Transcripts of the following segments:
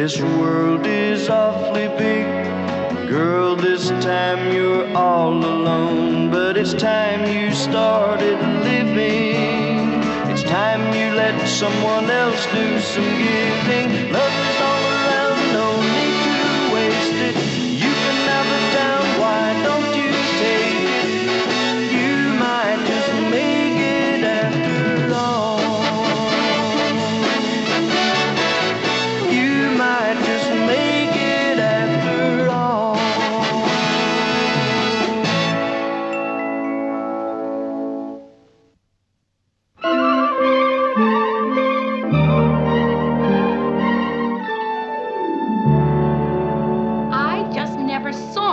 This world is awfully big. Girl, this time you're all alone. But it's time you started living. It's time you let someone else do some giving. Love is all around, no need to waste it. You can have it down, why don't you take it? You might just make it after all. You might just make it after all.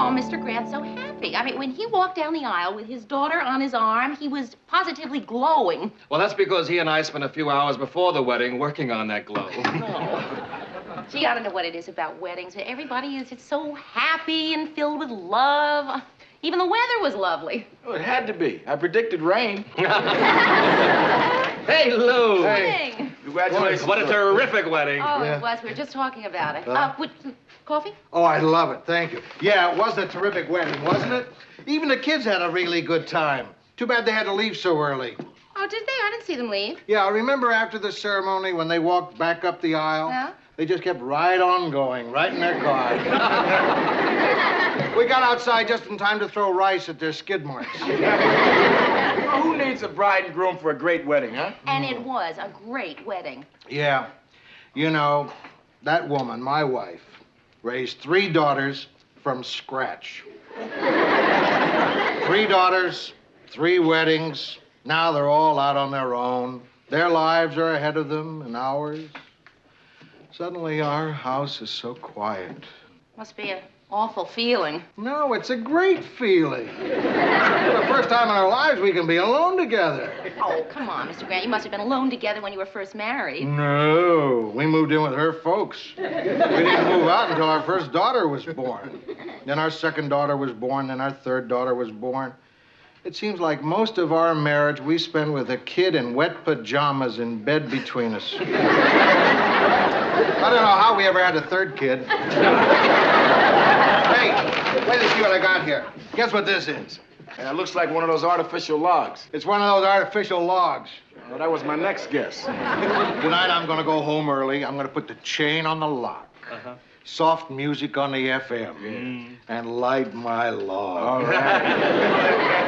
Mr. Grant so happy. I mean, when he walked down the aisle with his daughter on his arm, he was positively glowing. Well, that's because he and I spent a few hours before the wedding working on that glow. Oh. Gee, I don't know what it is about weddings. Everybody is just so happy and filled with love. Even the weather was lovely. Oh, it had to be. I predicted rain. Hey, Lou. Hey. Congratulations. What a terrific wedding. Oh, yeah. It was. We were just talking about it. Coffee? Oh, I love it. Thank you. Yeah, it was a terrific wedding, wasn't it? Even the kids had a really good time. Too bad they had to leave so early. Oh, did they? I didn't see them leave. Yeah, I remember after the ceremony when they walked back up the aisle. Yeah? They just kept right on going, right in their car. We got outside just in time to throw rice at their skid marks. Well, who needs a bride and groom for a great wedding, huh? And it was a great wedding. Yeah. You know, that woman, my wife, raised 3 daughters from scratch. 3 daughters, 3 weddings. Now they're all out on their own. Their lives are ahead of them and ours. Suddenly our house is so quiet. Must be an awful feeling. No, it's a great feeling. For the first time in our lives, we can be alone together. Oh, come on, Mr. Grant. You must have been alone together when you were first married. No, we moved in with her folks. We didn't move out until our first daughter was born. Then our second daughter was born, then our third daughter was born. It seems like most of our marriage we spend with a kid in wet pajamas in bed between us. I don't know how we ever had a third kid. Hey, wait to see what I got here. Guess what this is? It looks like one of those artificial logs. It's one of those artificial logs. Well, that was my next guess. Tonight I'm going to go home early. I'm going to put the chain on the lock. Soft music on the FM. And light my log. All right.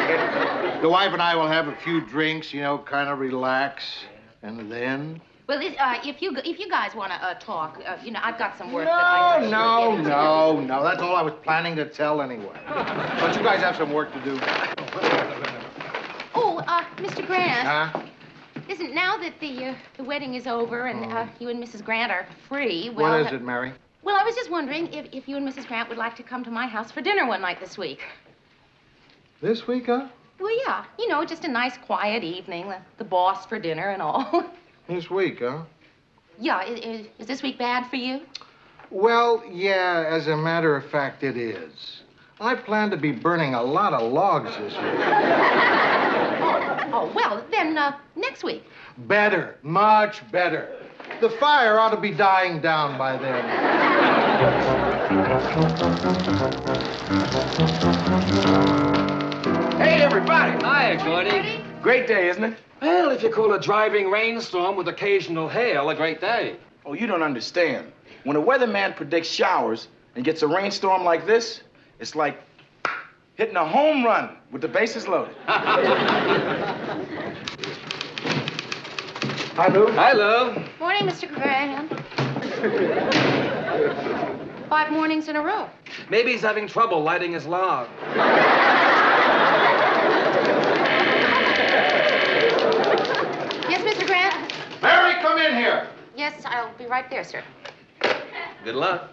The wife and I will have a few drinks, you know, kind of relax. And then... Well, if you guys want to talk, you know, I've got some work No. That's That's all I was planning to tell anyway. But you guys have some work to do. Oh, Mr. Grant. Huh? Listen, now that the wedding is over and you and Mrs. Grant are free, well... What is it, Mary? Well, I was just wondering if you and Mrs. Grant would like to come to my house for dinner one night this week. This week, huh? Well, yeah. You know, just a nice, quiet evening. The boss for dinner and all. This week, huh? Yeah. Is this week bad for you? Well, yeah, as a matter of fact, it is. I plan to be burning a lot of logs this week. Oh, well, then, next week. Better. Much better. The fire ought to be dying down by then. Hey, everybody. Hi, Gordy. Great day, isn't it? Well, if you call a driving rainstorm with occasional hail a great day. Oh, you don't understand. When a weatherman predicts showers and gets a rainstorm like this, it's like hitting a home run with the bases loaded. Hi, Lou. Hi, Lou. Morning, Mr. Grant. 5 mornings in a row. Maybe he's having trouble lighting his log. Yes, Mr. Grant? Mary, come in here. Yes, I'll be right there, sir. Good luck.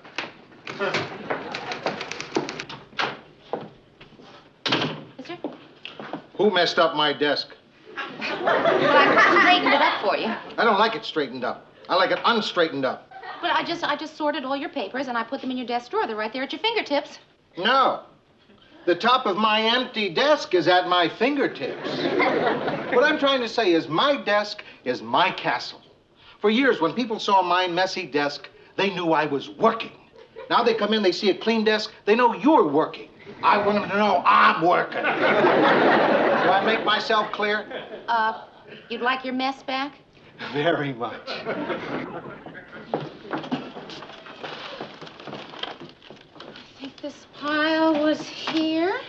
Mister? Who messed up my desk? Well, I straightened it up for you. I don't like it straightened up. I like it unstraightened up. But I just sorted all your papers and I put them in your desk drawer. They're right there at your fingertips. No. The top of my empty desk is at my fingertips. What I'm trying to say is my desk is my castle. For years, when people saw my messy desk, they knew I was working. Now they come in, they see a clean desk, they know you're working. I want them to know I'm working. Do I make myself clear? You'd like your mess back? Very much. I think this pile was here.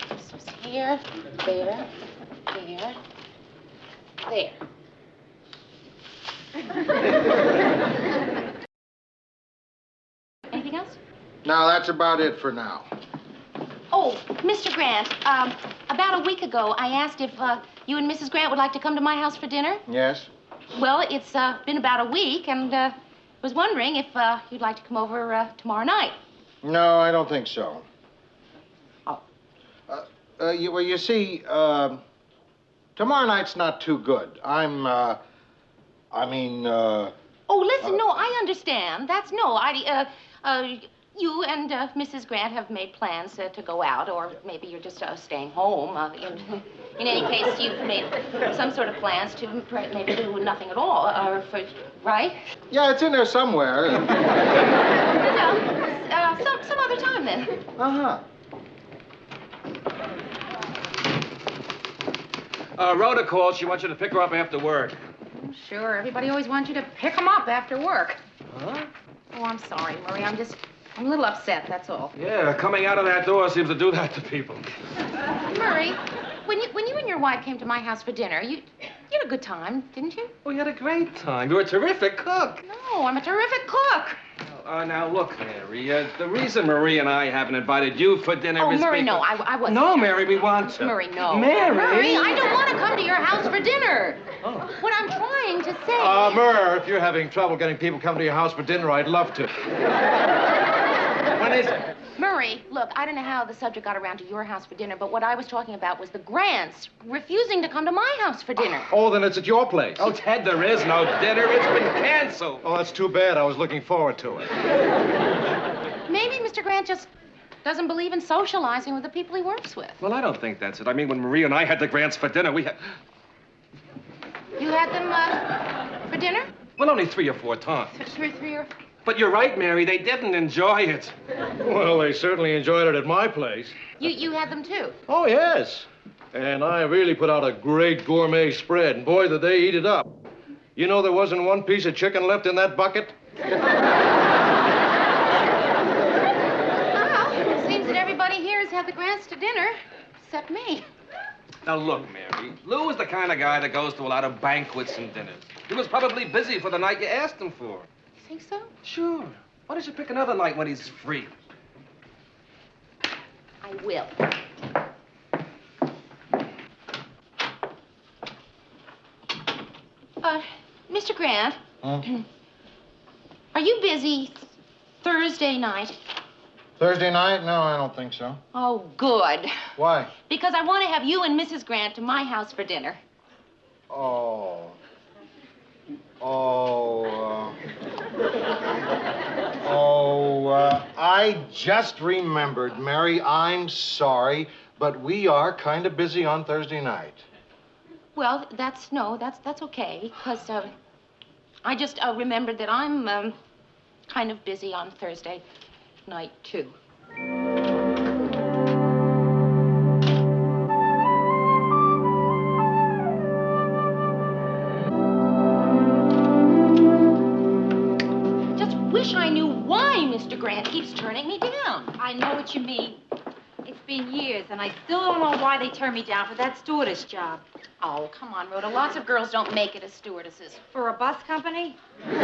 This was here, there, there, there. Anything else? No, that's about it for now. Oh, Mr. Grant, about a week ago, I asked if you and Mrs. Grant would like to come to my house for dinner. Yes? Well, it's been about a week, and was wondering if you'd like to come over tomorrow night. No, I don't think so. Oh. You see, tomorrow night's not too good. Oh, listen, no, I understand. You and Mrs. Grant have made plans to go out, or maybe you're just staying home. In any case, you've made some sort of plans to maybe do nothing at all, right? Yeah, it's in there somewhere. Well, some other time then. Uh-huh. Rhoda called. She wants you to pick her up after work. Sure, everybody always wants you to pick them up after work. Huh? Oh, I'm sorry, Murray. I'm a little upset, that's all. Yeah, coming out of that door seems to do that to people. Murray, when you and your wife came to my house for dinner, you had a good time, didn't you? We had a great time. You're a terrific cook. No, I'm a terrific cook. Now, look, Mary, the reason Marie and I haven't invited you for dinner is Murray, because... no, I wasn't. No, Mary, we want to. Murray, no. Mary! Murray, I don't want to come to your house for dinner. Oh. What I'm trying to say... Murr, if you're having trouble getting people come to your house for dinner, I'd love to. When is it? Murray, look, I don't know how the subject got around to your house for dinner, but what I was talking about was the Grants refusing to come to my house for dinner. Oh, then it's at your place. Oh, Ted, there is no dinner. It's been canceled. Oh, that's too bad. I was looking forward to it. Maybe Mr. Grant just doesn't believe in socializing with the people he works with. Well, I don't think that's it. I mean, when Marie and I had the Grants for dinner, we had... You had them for dinner? Well, only 3 or 4 times. Three or... But you're right, Mary. They didn't enjoy it. Well, they certainly enjoyed it at my place. You had them too? Oh, yes. And I really put out a great gourmet spread, and boy, did they eat it up. You know there wasn't one piece of chicken left in that bucket? Well, it seems that everybody here has had the Grants to dinner, except me. Now, look, Mary. Lou is the kind of guy that goes to a lot of banquets and dinners. He was probably busy for the night you asked him for. Think so? Sure. Why don't you pick another night when he's free? I will. Mr. Grant. Huh? Are you busy Thursday night? Thursday night? No, I don't think so. Oh, good. Why? Because I want to have you and Mrs. Grant to my house for dinner. Oh, I just remembered, Mary, I'm sorry, but we are kind of busy on Thursday night. Well, that's okay, because I just remembered that I'm kind of busy on Thursday night, too. Wish I knew why Mr. Grant keeps turning me down. I know what you mean. It's been years, and I still don't know why they turned me down for that stewardess job. Oh, come on, Rhoda. Lots of girls don't make it as stewardesses. For a bus company? Maybe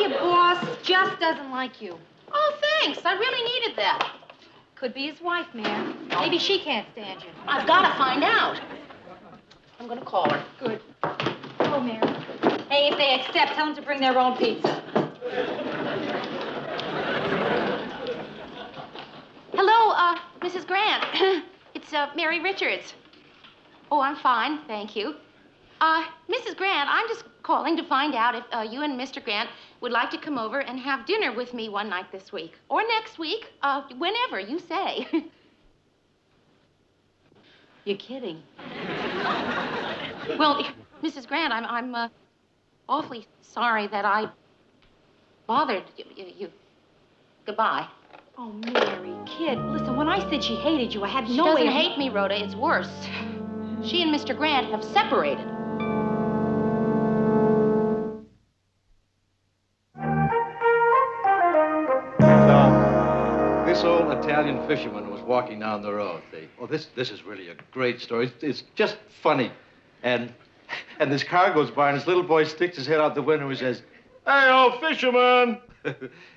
your boss just doesn't like you. Oh, thanks. I really needed that. Could be his wife, Mary. Maybe she can't stand you. I've got to find out. I'm going to call her. Good. Oh, Mary. Hey, if they accept, tell them to bring their own pizza. Hello, Mrs. Grant. It's Mary Richards. Oh, I'm fine, thank you. Mrs. Grant, I'm just calling to find out if you and Mr. Grant would like to come over and have dinner with me one night this week. Or next week, whenever you say. You're kidding. Well, Mrs. Grant, I'm awfully sorry that I bothered you. Goodbye. Oh, Mary, kid, listen, when I said she hated you, I had She no way doesn't of... hate me, Rhoda. It's worse. She and Mr. Grant have separated. This old Italian fisherman was walking down the road. This is really a great story. It's just funny. And this car goes by, and this little boy sticks his head out the window and says, "Hey, old fisherman!"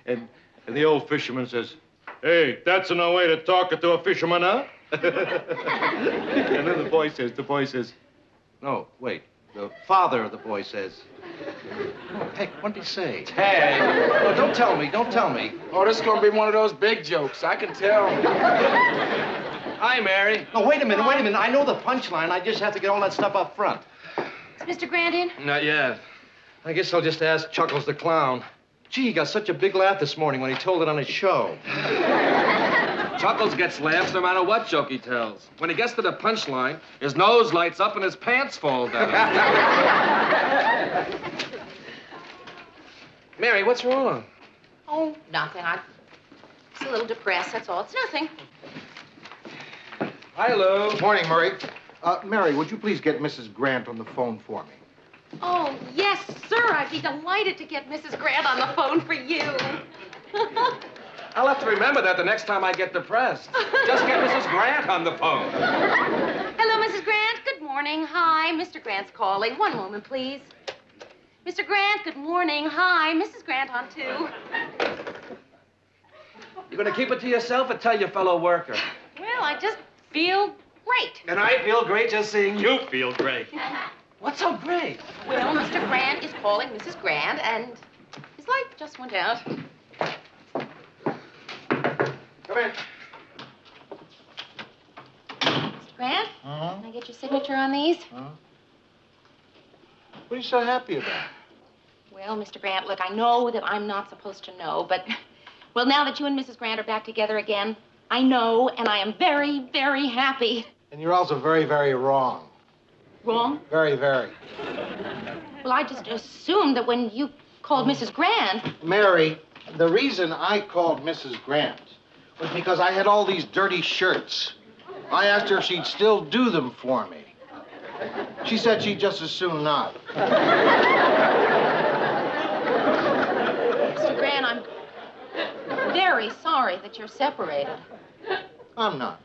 and the old fisherman says, "Hey, that's no way to talk to a fisherman, huh?" And then the boy says, no, wait. The father of the boy says, "Heck, what did he say?" Hey. No, don't tell me. Oh, this is going to be one of those big jokes. I can tell. Hi, Mary. No, wait a minute. I know the punchline. I just have to get all that stuff up front. Is Mr. Grant in? Not yet. I guess I'll just ask Chuckles the clown. Gee, he got such a big laugh this morning when he told it on his show. Chuckles gets laughs no matter what joke he tells. When he gets to the punchline, his nose lights up and his pants fall down. Mary, what's wrong? Oh, nothing. I'm just a little depressed, that's all. It's nothing. Hi, Lou. Morning, Murray. Mary, would you please get Mrs. Grant on the phone for me? Oh, yes, sir. I'd be delighted to get Mrs. Grant on the phone for you. I'll have to remember that the next time I get depressed. Just get Mrs. Grant on the phone. Hello, Mrs. Grant. Good morning. Hi, Mr. Grant's calling. One moment, please. Mr. Grant, good morning. Hi, Mrs. Grant on two. You gonna keep it to yourself or tell your fellow worker? Well, I just feel great. And I feel great just seeing you feel great. What's so great? Well, Mr. Grant is calling Mrs. Grant, and his light just went out. Come in. Mr. Grant, can I get your signature on these? What are you so happy about? Well, Mr. Grant, look, I know that I'm not supposed to know, but, well, now that you and Mrs. Grant are back together again, I know, and I am very, very happy. And you're also very, very wrong. Wrong? Very, very. Well, I just assumed that when you called Mrs. Grant... Mary, the reason I called Mrs. Grant was because I had all these dirty shirts. I asked her if she'd still do them for me. She said she'd just as soon not. Mr. Grant, I'm very sorry that you're separated. I'm not.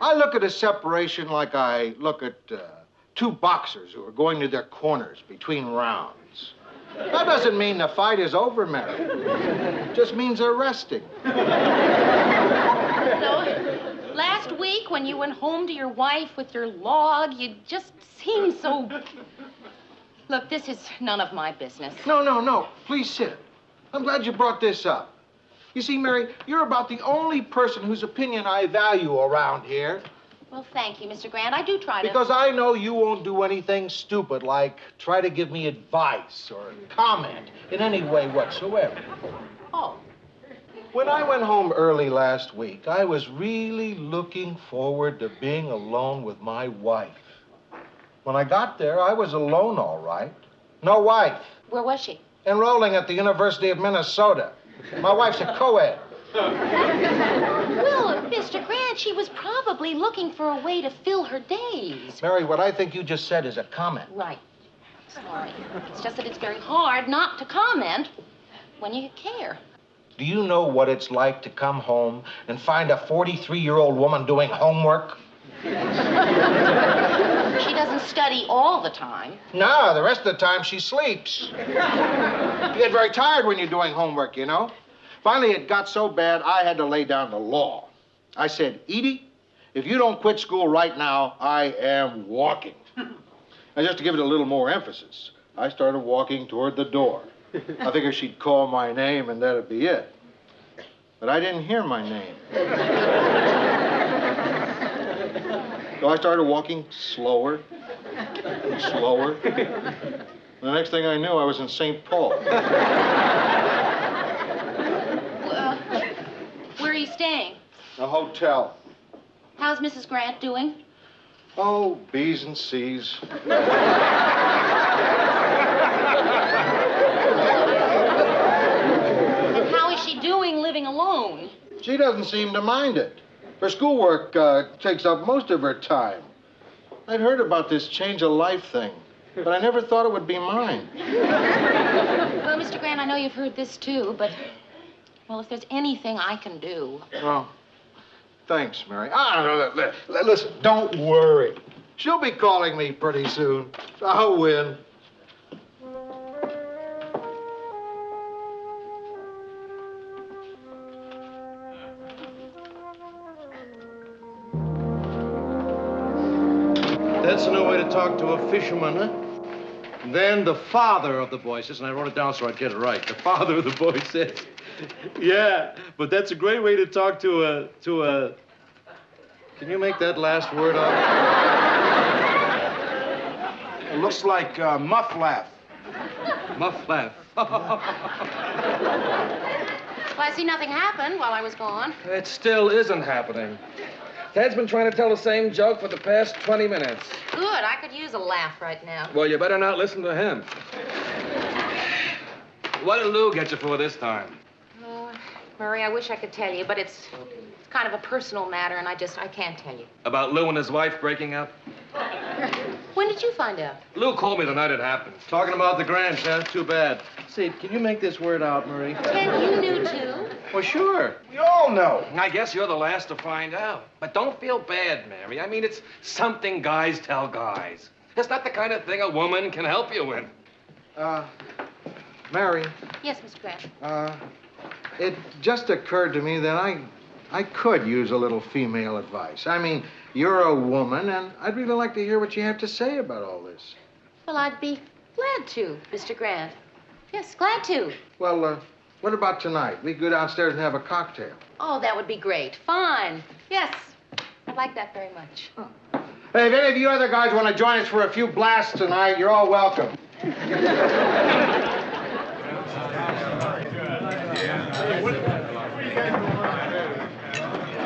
I look at a separation like I look at two boxers who are going to their corners between rounds. That doesn't mean the fight is over, Mary. It just means they're resting. No, last week when you went home to your wife with your log, you just seemed so... Look, this is none of my business. No. Please sit. I'm glad you brought this up. You see, Mary, you're about the only person whose opinion I value around here. Well, thank you, Mr. Grant. I do try to... Because I know you won't do anything stupid like try to give me advice or comment in any way whatsoever. Oh. When I went home early last week, I was really looking forward to being alone with my wife. When I got there, I was alone, all right. No wife. Where was she? Enrolling at the University of Minnesota. My wife's a co-ed. Well, Mr. Grant, she was probably looking for a way to fill her days. Mary, what I think you just said is a comment. Right. Sorry. It's just that it's very hard not to comment when you care. Do you know what it's like to come home and find a 43-year-old woman doing homework? She doesn't study all the time. No, the rest of the time she sleeps. You get very tired when you're doing homework, you know. Finally, it got so bad, I had to lay down the law. I said, Edie, if you don't quit school right now, I am walking. And just to give it a little more emphasis, I started walking toward the door. I figured she'd call my name and that'd be it. But I didn't hear my name. So I started walking slower and slower. The next thing I knew, I was in St. Paul. Where are you staying? A hotel. How's Mrs. Grant doing? Oh, B's and C's. She doesn't seem to mind it. Her schoolwork takes up most of her time. I'd heard about this change of life thing, but I never thought it would be mine. Well, Mr. Grant, I know you've heard this too, but, well, if there's anything I can do. Well, thanks, Mary. Listen, don't worry. She'll be calling me pretty soon. I'll win. That's no way to talk to a fisherman, huh? Then the father of the boy says, and I wrote it down so I'd get it right. The father of the boy says, yeah, but that's a great way to talk to a... Can you make that last word up? It looks like muff-laugh. Muff-laugh. Well, I see nothing happened while I was gone. It still isn't happening. Ted's been trying to tell the same joke for the past 20 minutes. Good. I could use a laugh right now. Well, you better not listen to him. What did Lou get you for this time? Oh, Murray, I wish I could tell you, but it's kind of a personal matter, and I can't tell you. About Lou and his wife breaking up? When did you find out? Lou called me the night it happened. Talking about the Grants, huh? Too bad. Say, can you make this word out, Marie? Ted, you knew too. Well, sure. We all know. I guess you're the last to find out. But don't feel bad, Mary. I mean, it's something guys tell guys. It's not the kind of thing a woman can help you with. Mary, Yes, Mr. Grant. it just occurred to me that I could use a little female advice. I mean, you're a woman, and I'd really like to hear what you have to say about all this. Well, I'd be glad to, Mr. Grant. Yes, glad to. Well, what about tonight? We could go downstairs and have a cocktail. Oh, that would be great. Fine. Yes, I'd like that very much. Hey, if any of you other guys want to join us for a few blasts tonight, you're all welcome.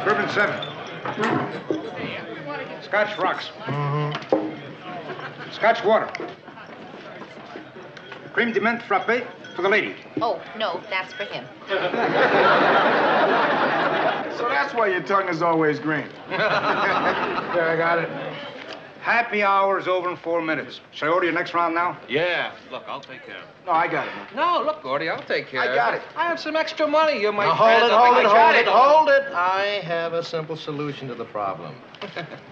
Bourbon 7. Scotch rocks. Scotch water. Cream de menthe frappe for the lady. Oh, no, that's for him. So that's why your tongue is always green. There, I got it. Happy hour is over in 4 minutes. Shall I order your next round now? Yeah. Look, I'll take care of it. No, I got it, man. No, look, Gordy, I'll take care of it. I got it. I have some extra money. You're my Now, friend. hold it. I have a simple solution to the problem.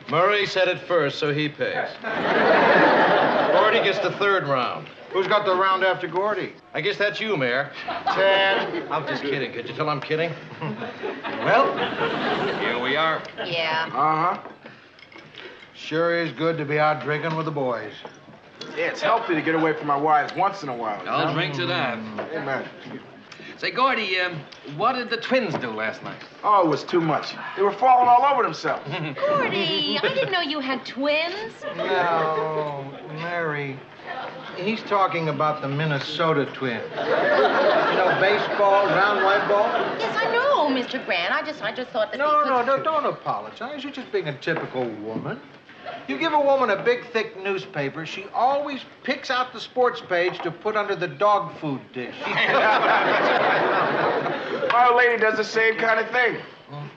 Murray said it first, so he pays. Gordy gets the third round. Who's got the round after Gordy? I guess that's you, Mayor. Ted. I'm just kidding. Could you tell I'm kidding? Well, Here we are. Yeah. Uh-huh. Sure is good to be out drinking with the boys. Yeah, it's healthy to get away from my wives once in a while. I'll drink to that. Amen. Say, Gordy, what did the twins do last night? Oh, it was too much. They were falling all over themselves. Gordy, I didn't know you had twins. No, Mary. He's talking about the Minnesota Twins. You know, baseball, round white ball? Yes, I know, Mr. Grant. I just thought that No, because... don't apologize. You're just being a typical woman. You give a woman a big, thick newspaper, she always picks out the sports page to put under the dog food dish. My old lady does the same kind of thing.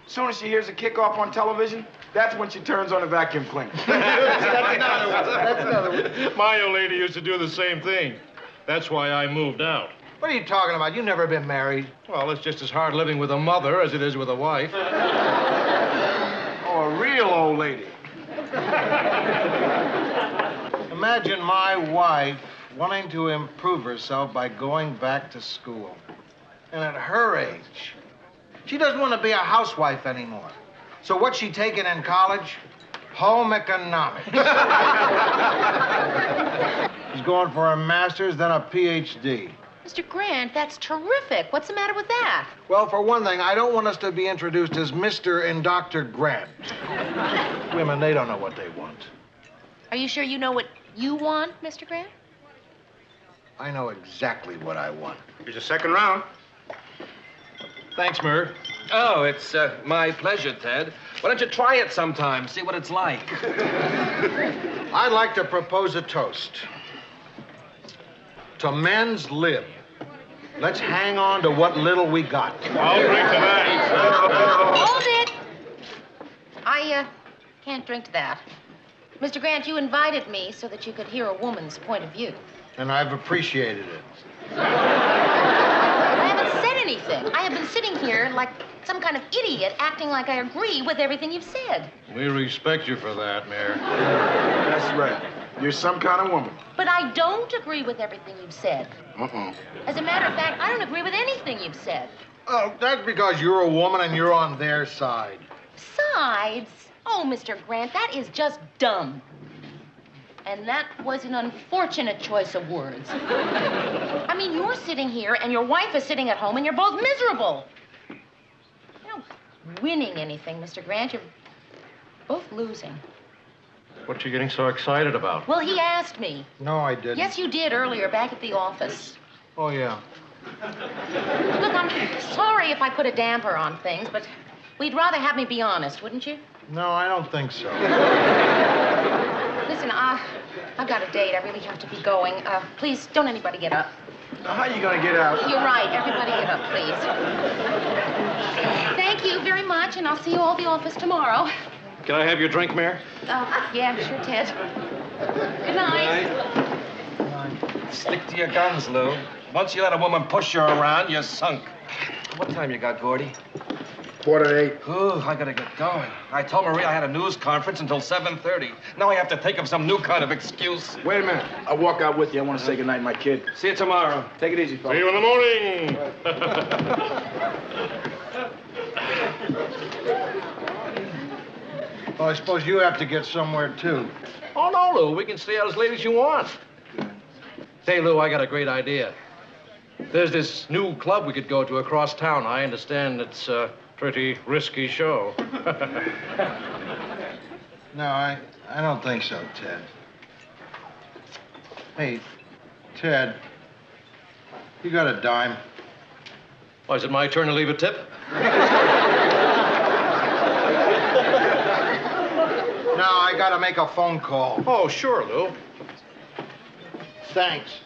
As soon as she hears a kickoff on television, that's when she turns on the vacuum cleaner. That's another one. My old lady used to do the same thing. That's why I moved out. What are you talking about? You've never been married. well, it's just as hard living with a mother as it is with a wife. Oh, a real old lady. Imagine my wife wanting to improve herself by going back to school. And at her age, she doesn't want to be a housewife anymore. So what's she taking in college? Home economics. She's going for a master's, then a PhD. Mr. Grant, that's terrific. What's the matter with that? Well, for one thing, I don't want us to be introduced as Mr. and Dr. Grant. Women, they don't know what they want. Are you sure you know what you want, Mr. Grant? I know exactly what I want. Here's the second round. Thanks, Murr. Oh, it's my pleasure, Ted. Why don't you try it sometime, see what it's like? I'd like to propose a toast. To men's lib. Let's hang on to what little we got. I'll drink to that. Hold it. I can't drink to that. Mr. Grant, you invited me so that you could hear a woman's point of view. And I've appreciated it. I haven't said anything. I have been sitting here like some kind of idiot, acting like I agree with everything you've said. We respect you for that, Mayor. That's right. You're some kind of woman. But I don't agree with everything you've said. Uh-uh. As a matter of fact, I don't agree with anything you've said. Oh, that's because you're a woman and you're on their side. Sides? Oh, Mr. Grant, that is just dumb. And that was an unfortunate choice of words. I mean, you're sitting here and your wife is sitting at home and you're both miserable. You're not winning anything, Mr. Grant. You're both losing. What you getting so excited about? Well, he asked me. No, I didn't. Yes, you did earlier back at the office. Oh, yeah. Look, I'm sorry if I put a damper on things, but we'd rather have me be honest, wouldn't you? No, I don't think so. Listen, I've got a date. I really have to be going. Please, don't anybody get up. Now, how you gonna get out? You're right. Everybody get up, please. Thank you very much, and I'll see you all at the office tomorrow. Can I have your drink, Mayor? Yeah, sure, Ted. Good night. Stick to your guns, Lou. Once you let a woman push you around, you're sunk. What time you got, Gordy? 7:45. Ooh, I gotta get going. I told Maria I had a news conference until 7:30. Now I have to think of some new kind of excuse. Wait a minute. I'll walk out with you. I want to say goodnight to my kid. See you tomorrow. Take it easy, fellas. See you in the morning. Well, I suppose you have to get somewhere, too. Oh, no, Lou. We can stay out as late as you want. Say, Lou, I got a great idea. There's this new club we could go to across town. I understand it's a pretty risky show. No, I don't think so, Ted. Hey, Ted, you got a dime? Oh, is it my turn to leave a tip? No, I gotta make a phone call. Oh, sure, Lou. Thanks.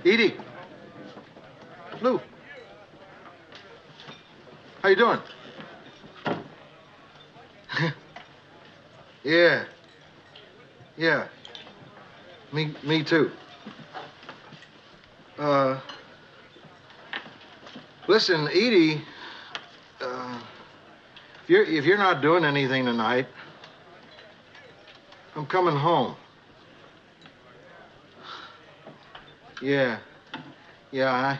Edie. Lou. How you doing? Yeah. Yeah. Me too. Listen, Edie, if you're not doing anything tonight, I'm coming home. Yeah. Yeah,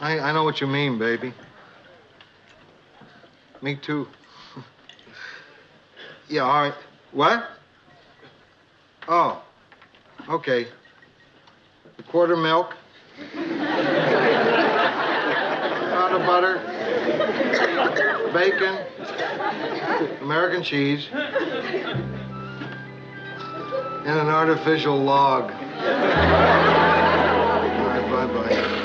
I know what you mean, baby. Me too. Yeah, all right. What? Oh, okay. A quart of milk. Pound of butter. Bacon. American cheese. And an artificial log. All right, bye-bye.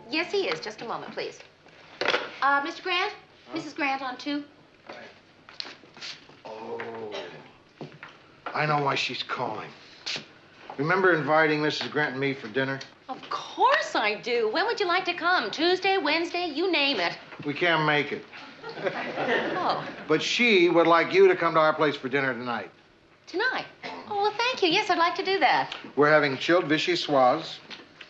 Yes, he is. Just a moment, please. Mr. Grant? Mrs. Grant on 2. Oh, I know why she's calling. Remember inviting Mrs. Grant and me for dinner? Of course I do. When would you like to come? Tuesday, Wednesday, you name it. We can't make it. Oh, But she would like you to come to our place for dinner tonight. tonight? Oh, well, thank you. Yes, I'd like to do that. We're having chilled vichyssoise,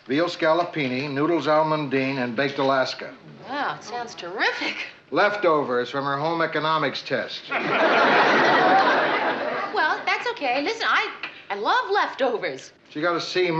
veal scallopini, noodles almondine, and baked Alaska. Wow, it sounds terrific. Leftovers from her home economics test. Well, that's okay. Listen, I love leftovers. She got a C-.